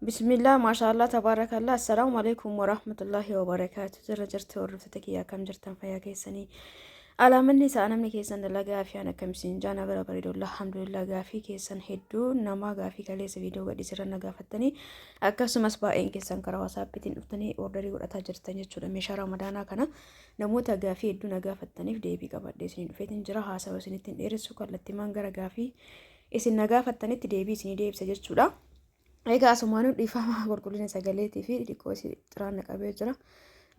بسم الله ما شاء الله تبارك الله. السلام عليكم ورحمة الله وبركاته. جرت ورفتك يا كم جرتن فيا كيسني على مني سأنا من كيسن لقى في أنا كم سنجانا بلا بريد الله الحمد لله قافي كيسن هدو نما قافي كليس فيديو قد يسرنا قافتني أكسو مسبا كيسن كرا وسابتين أفتني أوردري ورأتا جرتن يجود مشا رمضانا كنا نموت قافي هدو نقافتني في ديبي قبل ديسين فيتن جراها سوا سنتين إيرسو كالتي مانغرا قافي إسن نقافتني تديبي سني ديب سجد egaa asumaanuu dhiifama qulqullina sagaleetii fi xiqqoo xiraan naqabee jira.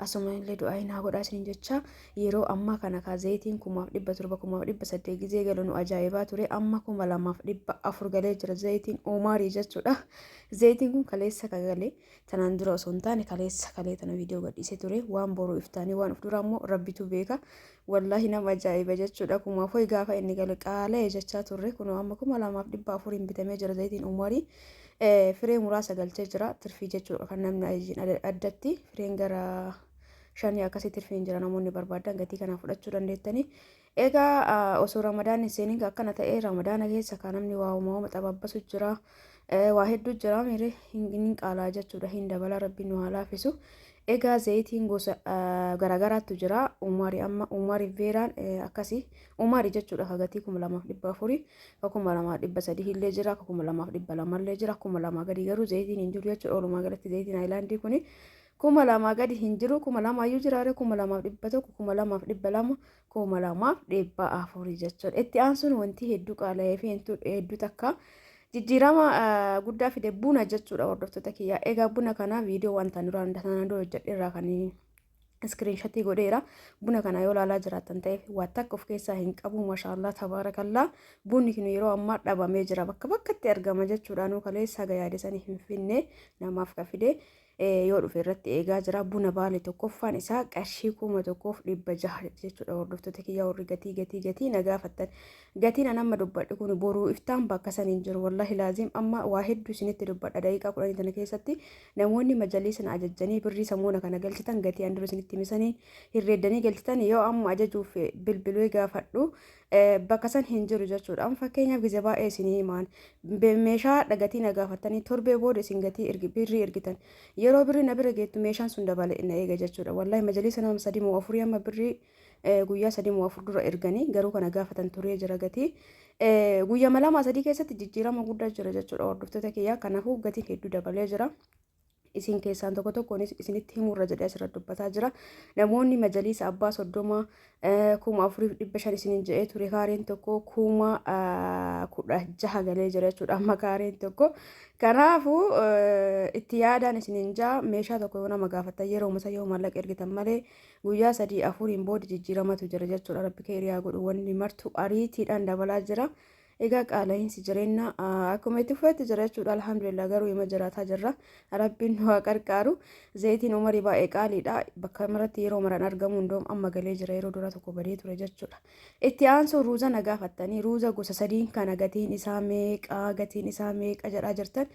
Asuma illee du'aa hinaa godhaa isiniin jecha yeroo ammaa kana kaa zayitiin 1700 1800 gizee galu nu ajaa'ibaa ture. Amma 2400 galee jira zayitiin Omaarii jechuudha. Zayitiin kun kaleessa kagalee tanaan dura osoo hin taane kaleessa kalee tana viidiyoo gadhiisee ture. Waan boruu iftaanii waan of dura immoo rabbitu beeka. Wallaahi nama ajaa'iba jechuudha. Kumaafuu gaafa inni gale qaalee jechaa turre kun amma 2400 bitamee jira zayitiin Omaarii. Firee muraasa galchee jira tirfii jechuudha kan namni addatti fireen gara 5 akkasii tirfiin jira namoonni barbaadan gatii kana fudhachuu dandeettanii. Egaa osoo ramadaan seeniin akkana ta'ee ramadaana keessa kan namni waa uumama xababbasu jira waa hedduu jira miree hin qaalaa jechuudha hin dabala rabbiin nu haa laafisu. Egaa zayitiin gosa garagaraatu jira. Umaarii veeraan akkasii umaarii jechuudha gatii 2400 2300 illee jira 2200 illee jira 2000 gadi garuu zayitiin hin jiru jechuudha. Walumaa galatti zayitiin Haayilaandii kuni 2000 gadi hin jiru 2000 iyyuu jiraare 2100 2200 2400 jechuudha. Itti aansuun wanti hedduu qaala'ee fi hedduu takka jijjiirama guddaa fide buna jechuudha hordoftoota kiyyaa. Egaa buna kana viidiyoo wanta duraan hojjedhe irraa kan iskiriinshatii godheera. Buna kana yoo ilaalaa jiraattan ta'eef waan takka of keessaa hin qabu. Maashaallah tabaarakallaa. Bunni kun yeroo ammaa dhabamee jira bakka bakkatti argama jechuudha. Nu kaleessa gayaadisanii hin finne namaaf kafide yoo dhufe irratti eegaa jira. Buna baale tokkoffaan isaa qarshii 1600 jechuudha hordoftoota kiyyaa warri gatii nagaafattan. Gatiin nama dubbadhe kun boruu iftaan bakka saniin jiru wallahi laazim amma waa hedduu isinitti dubbadha daqiiqaa 10 tana keessatti namoonni majaliisana ajajjanii birrii samuuna kana galchitan gatii anduru isinitti misanii hirreeddanii galchitan yoo amma ajajuuf bilbiluu gaafadhu bakka san hin jiru jechuudha. Amma fakkeenyaaf gizee baay'ee isinii himaan meeshaa dhagatii nagaafattanii torbee booda isin gatii birrii ergitan yeroo birrii na bira geettu meeshaan sun dabale na eega jechuudha. Wallahi majaliisa nama 3 moo 4 amma birrii guyyaa 3 moo 4 dura erganii garuu kana gaafatan turee jira gatii guyyaa 2-3 keessatti jijjiirama guddaa jira jechuudha hordoftoota kiyyaa. Kanaafuu gatiin hedduu dabalee jira. Isin keessaan tokkonis isinitti himurra jedhee asirra dubbataa jira. Namoonni majaliisa abbaa 30 4500 isiniin jedhee ture kaareen tokko 16,000 galee jira jechuudha amma kaareen tokko. Kanaafuu itti yaadaan isiniin jaa meeshaa tokko yoo nama gaafatan yeroo musa yoo maallaqa ergitan malee guyyaa 3-4 booda jijjiiramatu jira jechuudha. Rabbi keeriyaa godhu wanni martu ariitiidhaan dabalaa jira. Egaa qaala'insi jireenya akkuma itti fufetti jira jechuudha. Alhamdulillah garuu ima jiraataa jirra. Rabbiin nu haa qarqaaru. Zayitiin Umarii baay'ee qaaliidha. Bakka maratti yeroo maran argamu hundoom amma galee jira yeroo dura tokko badee ture jechuudha. Itti aansuu ruuza na gaafattanii ruuza gosa 3 kana gatiin isaa meeqa jedhaa jirtan.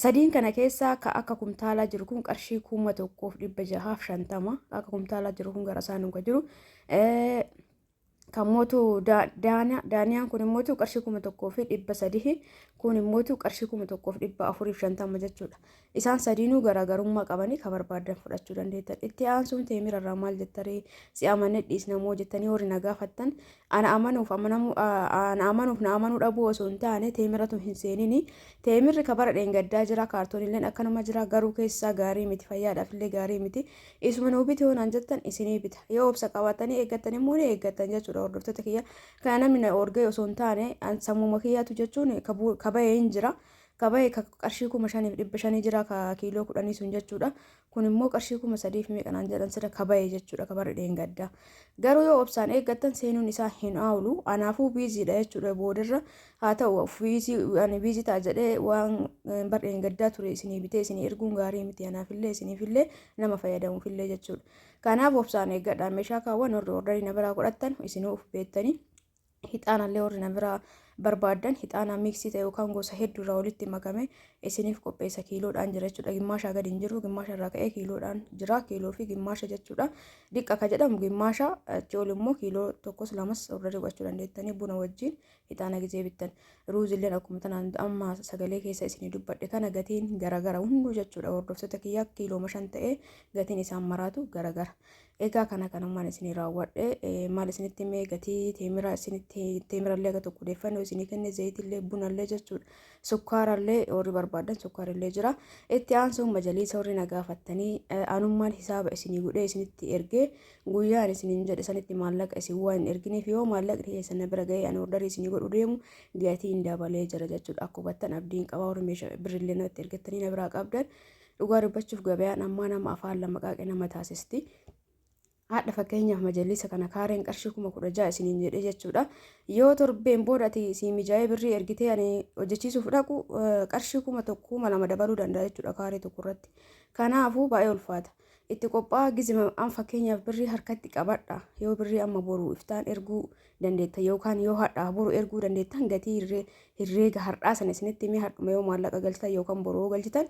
3 kana keessaa akka kumtaalaa jiru kun qarshii 1650 akka kumtaalaa jiru kun gara isaan nuka jiru. Kan mootu daaniyaan kun immoo qarshii 1300 kun immoo qarshii 1450 jechuudha. Isaan sadiinuu garaagarummaa qabanii kan barbaadan fudhachuu dandeettan. Itti aansuun teemira irraa maal jettanii si amanee dhiisnamoo jettanii warri na gaafattan ana amanuuf na amanuu dhabuu osoo hin taane teemiratu hin seenini. Teemirri kabara dheengaddaa jira kaartoonilleen akkanuma jira garuu keessaa gaarii miti fayyaadhaaf illee gaarii miti. Isuma nuu biti hoonaan jettan isinii bita yoo obsa qabaatanii eeggattan immoo ni eeggattan jechuudha hordoftoota kiyya. Kana namni orgee osoo hin taane sammuma kiyyaatu jechuun kaba'ee hin jira. Kaba'ee qarshii 5,500 jira ka kiiloo 10 sun jechuudha. Kun immoo qarshii 3,000 meeqanaan jedhan sirra kaba'ee jechuudha kabarri dheengaddaa. Garuu yoo obsaan eeggattan seenuun isaa hin aawulu. Anaafuu biiziidha jechuudha boodarra haa ta'u biizii ta'a jedhee waan bar dheengaddaa ture isinii bitee isinii erguun gaarii miti anaafillee isiniifillee nama fayyadamuufillee jechuudha. Kanaaf obsaan eeggadhaa meeshaa kaawwan warri ordarii na biraa godhattan isinuuf beektanii hixaanallee warri na biraa barbaadan hixaana miksii ta'e yookaan gosa hedduu irraa walitti makame isiniif qopheessa. Kiiloodhaan jira jechuudha. Gimmaashaa gadi hin jiru. Gimmaasha irraa ka'ee kiiloodhaan jira. Kiiloo fi gimmaasha jechuudha. Diqqa ka jedhamu gimmaasha achi ol immoo kiiloo tokkos lamas irra dhiqachuu dandeettanii buna wajjin hixaana gizee bittan. Ruuzilleen akkuma tanaan amma sagalee keessa isinii dubbadhe kana gatiin garagara hunduu jechuudha. Hordoftoota kiyyaa kiiloo 5 ta'ee gatiin isaan maraatu garagara. Egaa kanummaan isinii raawwadhe maal isinitti himee gatii teemiraa isinitti teemirallee akka tokko odeeffannoo isinii kenne zayitillee bunallee jechuudha. Sukkaarallee warri barbaadan sukkaarillee jira. Itti aansuun majaliisa warri nagaafattanii anummaan hisaaba isinii godhee isinitti ergee guyyaan isiniin jedhe sanitti maallaqa isin waan hin erginiif yoo maallaqni keessan bira ga'ee ani ordarii isinii godhu deemu gatiin dabalee jira jechuudha. Akka hubattan abdiin qabaa warri meeshaa birillee namatti ergattanii na biraa qabdan dhugaa dubbachuuf gabayaan ammaa nama afaan lama qaaqee nama taasisti. Haadha fakkeenyaaf majalisa kana kaareen qarshii 16,000 isiniin jedhe jechuudha. Yoo torbeen boodati si mijaa'ee birrii ergitee ani hojjechiisuuf dhaqu qarshii 1,200 dabaluu danda'a jechuudha kaaree tokko irratti. Kanaafuu baay'ee ulfaata. Itti qophaa'aa gizima an fakkeenyaaf birrii harkatti qabadha. Yoo birrii amma boru iftaan erguu dandeetta yookaan yoo hadhaa boru erguu dandeettan gatii herreega har'aa sana isinitti himee hadhuma yoo maallaqa galchitan yookaan boroo galchitan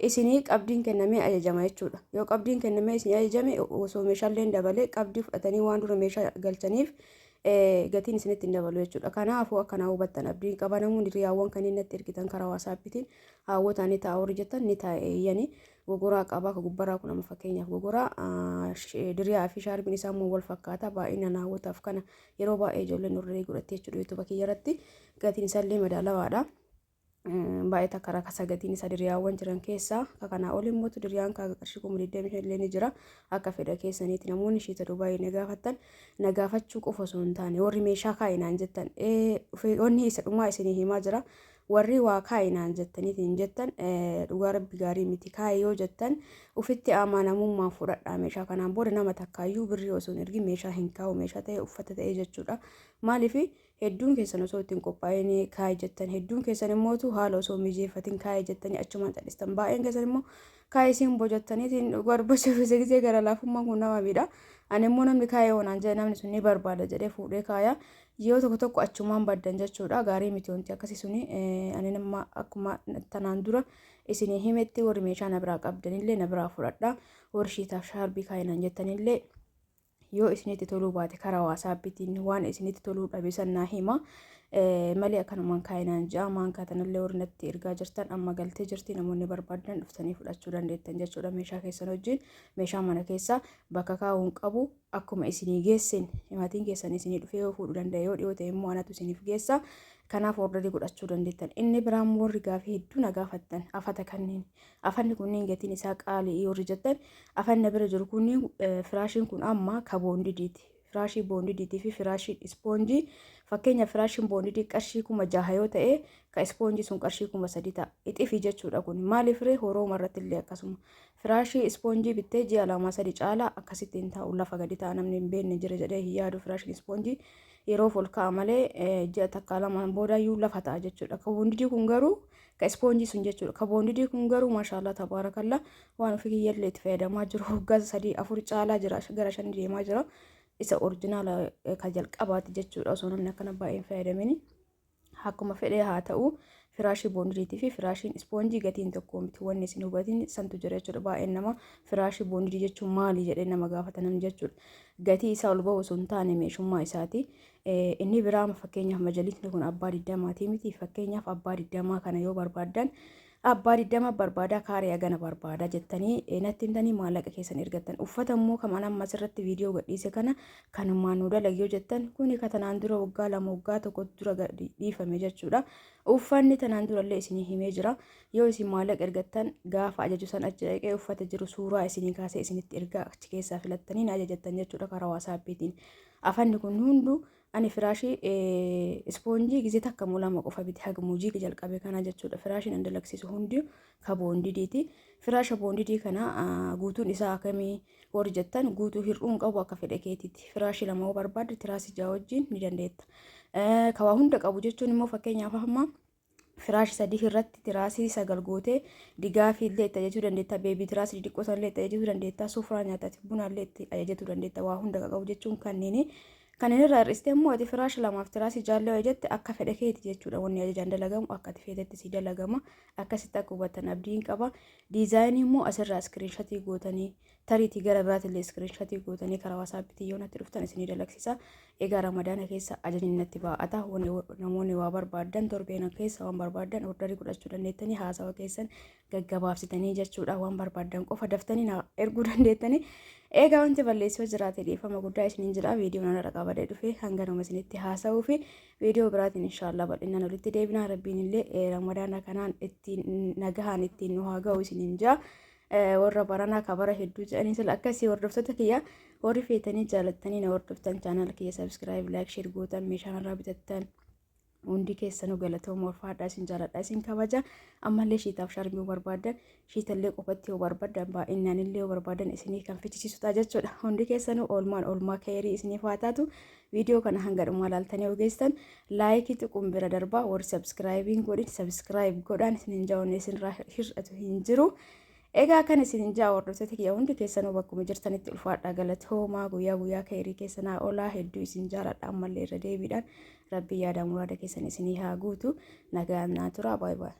isinii qabdiin kennamee ajajama jechuudha. Yoo qabdiin kennamee isinii ajajame osoo meeshaaleen dabalee qabdii fudhatanii waan dura meeshaa galchaniif gatiin isinitti hin dabalu jechuudha. Kanaafuu akkanaa hubattan abdiin qaba namoonni hiriyaawwan kanneen natti ergitan karaa waasaapitiin hawwataanii taa'aa horii jettan ni taa'eeyyanii gogoraa qabaa ka gubbaraa kun amma fakkeenyaaf gogoraa diriyaa fi shaarbiin isaa immoo wal fakkaata baay'inaan hawwataaf kana yeroo baay'ee ijoolleen nurree godhattee jechuudha YouTube kiyyarratti gatiin isaallee madaalawaadha. Baay'ee takka rakasa gatiin isa diriyaawwan jiran keessaa kanaa ol immoo diriyaan qarshii 25,000 illee ni jira. Akka fedha keessaniiti namoonni shiita Dubaayii nagaafatan nagaafachuu qofa osoo hin taane warri meeshaa kaayinaan jettan wanni isa dhumaa isinii himaa jira. Warri waa kaayinaan jettaniitiin jettan dhugaa rabbi gaarii miti kaayee yoo jettan ufitti amanamummaan fudhadhaa meeshaa kanaan booda nama takkaayyuu birrii osoo hin ergin meeshaa hin kaa'u meeshaa ta'e uffata ta'e jechuudha. Maaliif hedduun keessan osoo ittiin qophaa'een kaayee jettan hedduun keessan immootu haala osoo mijeeffatiin kaayee jettanii achumaan callistan baay'een keessan immoo kaayee isin bojattaniitiin barbaachuu gisee gara laafummaan kun nama miidha. Ani immoo namni kaayee hoonaan jedhe namni sun ni barbaada jedhee fuudhee kaayaa yoo tokko achumaan baddan jechuudha. Gaarii miti wanti akkasii suni ani nama akkuma tanaan dura isinii himetti warri meeshaa na biraa qabdanillee na biraa fudhadhaa. Warri shiitaaf shaarbii kaayinaan jettanillee yoo isinitti toluu baate karaa waasaapitiin waan isinitti toluu dhabe sannaa hima. Malee akkanumaan kaayinaan ja'a maankaa tanallee warri natti ergaa jirtan amma galtee jirti namoonni barbaadan dhuftanii fudhachuu dandeettan jechuudha. Meeshaa keessan wajjin meeshaa mana keessaa bakka kaa'uun qabu akkuma isinii geessin maatiin keessan isinii dhufee yoo fuudhuu danda'e yoo dhiyoo ta'e immoo anatu isiniif geessa. Kanaaf ordarii godhachuu dandeettan. Inni biraan warri gaafii hedduu na gaafattan afata kanneen afanni kunniin gatiin isaa qaalii warri jettan afanni bira jiru kunniin firaashiin kun amma ka boondidiiti. Firaashii boondidiitii fi firaashii ispoonjii fakkeenya firaashiin boondidii qarshii 6,000 yoo ta'e ka ispoonjii sun qarshii 3,000 ta'a. Ixifii jechuudha kun maaliif ree horoo marratti illee akkasuma firaashii ispoonjii bittee ji'a 2-3 caalaa akkasittiin taa'u lafa gadi ta'a namni hin beekne jira jedhee hin yaadu firaashiin ispoonjii yeroo ol ka'a malee ji'a takka lamaan boodayyuu lafa ta'a jechuudha. Ka boondidii kun garuu ka ispoonjii sun jechuudha. Ka boondidii kun garuu maashaallah tabaarakallaa waan ofii kiyyallee itti fayyadamaa jiru waggaa 3-4 caalaa jira gara 5 deemaa jira. Isa orjinaala ka jalqabaati jechuudha. Osoo namni akkana baay'een fayyadamin akkuma fedhee haa ta'u firaashii boondidiitii fi firaashiin ispoonjii gatiin tokko miti wanni isin hubatiin santu jira jechuudha. Baay'een nama firaashii boondidii jechuun maali jedhee nama gaafatan jechuudha. Gatii isaa ol ba'u osoo hin taane meeshummaa isaati. Inni biraa fakkeenyaaf majalisni kun abbaa 20 miti. Fakkeenyaaf abbaa 20 kana yoo barbaadan abbaa 20 barbaadaa kaaree agana barbaadaa jettanii natti himtanii maallaqa keessan ergattan. Uffata immoo kaman amma asirratti viidiyoo gadhiise kana kanumaan nu dalagyoo jettan kuni ka tanaan dura waggaa 2 waggaa 1 dura dhiifame jechuudha. Uffanni tanaan durallee isinii himee jira. Yoo isin maallaqa ergattan gaafa ajaju san achi dhaqee uffata jiru suuraa isinii kaasee isinitti ergaa achi keessaa filattanii na ajajattan jechuudha karaa waasaapiitiin. Afanni kun hundu ani firaashii ispoonjii gisee takka mul'ama qofa biti haga muujii jalqabe kana jechuudha. Firaashiin an dalaksisu hundi ka boondidiiti. Firaasha boondidii kana guutuun isaa akkamii warri jettan guutuu hir'uun qabu akka fedha keetiiti. Firaashii 2 barbaadde tiraasii 6 wajjin ni dandeetta. Kawaa hunda qabu jechuun immoo fakkeenyaaf amma firaashi 3 irratti tiraasii 9 gootee digaafii illee itti ajajachuu dandeetta. Beebii tiraasii xixiqqoo illee itti ajajachuu dandeetta. Sufraa nyaataati buna illee itti ajajachuu dandeetta. Waa hunda qabu jechuun kanneen Kan inni irraa hir'iste immoo ati firaash lamaaf tiraasii jaalloo jette akka fedha keeti jechuudha. Wanni ajajaan dalagamu akka ati feetetti si dalagama. Akkasitti akka hubattan abdiin qaba. Diizaayinii immoo asirraa iskiriinshatii gootanii tariitii gara biraatillee iskiriinshatii gootanii karaa waasaappiitii yoo natti dhuftan isinii dalagsisa. Egaa ramadaana keessa ajajni natti baa'ata. Namoonni waa barbaadan torbeen keessa waan barbaadan ordarii godhachuu dandeettanii haasawa keessan gaggabaabsitanii jechuudha. Waan barbaadan qofa daftanii erguu dandeettanii. Egaa wanti balleessoo jiraate dhiifama guddaa isiniin jira. Viidiyoo nana qabadee dhufe hanga nama isinitti haasa'uu fi viidiyoo biraatiin inshaallah bal'inaan walitti deebinaa. Rabbiin illee ramadaana kanaan ittiin nagahaan ittiin nu haa ga'u isiniin jira. Warra baranaa kabara hedduu jedhanii sila akkasii hordoftoota kiyya warri feetanii jaalattanii na hordoftan chaanal kiyya sabskiraayib laayik sheer gootan meeshaan irraa bitattan hundi keessanuu galatooma ulfaadhaa isin jaaladha isin kabaja. Ammallee shiitaaf sharbii barbaadan shiitallee qofatti yoo barbaadan baay'inaan illee yoo barbaadan isinii kan fichisiisuudha jechuudha. Hundi keessanuu oolmaa keerii isiniif haa taatu. Viidiyoo kana hanga dhumaa ilaaltanii ogeessan laayikii tuquun bira darbaa warri sabskiraayibiin godhin sabskiraayib godhaan isin jaawwanne isinirraa hir'atu hin jiru. Egaa kan isin jaa hordoftoota kiyya hundi keessanuu bakkuma jirtanitti ulfaadhaa galatoomaa guyyaa keerii keessanaa olaa hedduu isin jaaladha. Ammallee irra deebiidhaan rabbi yaada muraada keessan isinii haa guutu. Nagaan naa tura. Baay baay.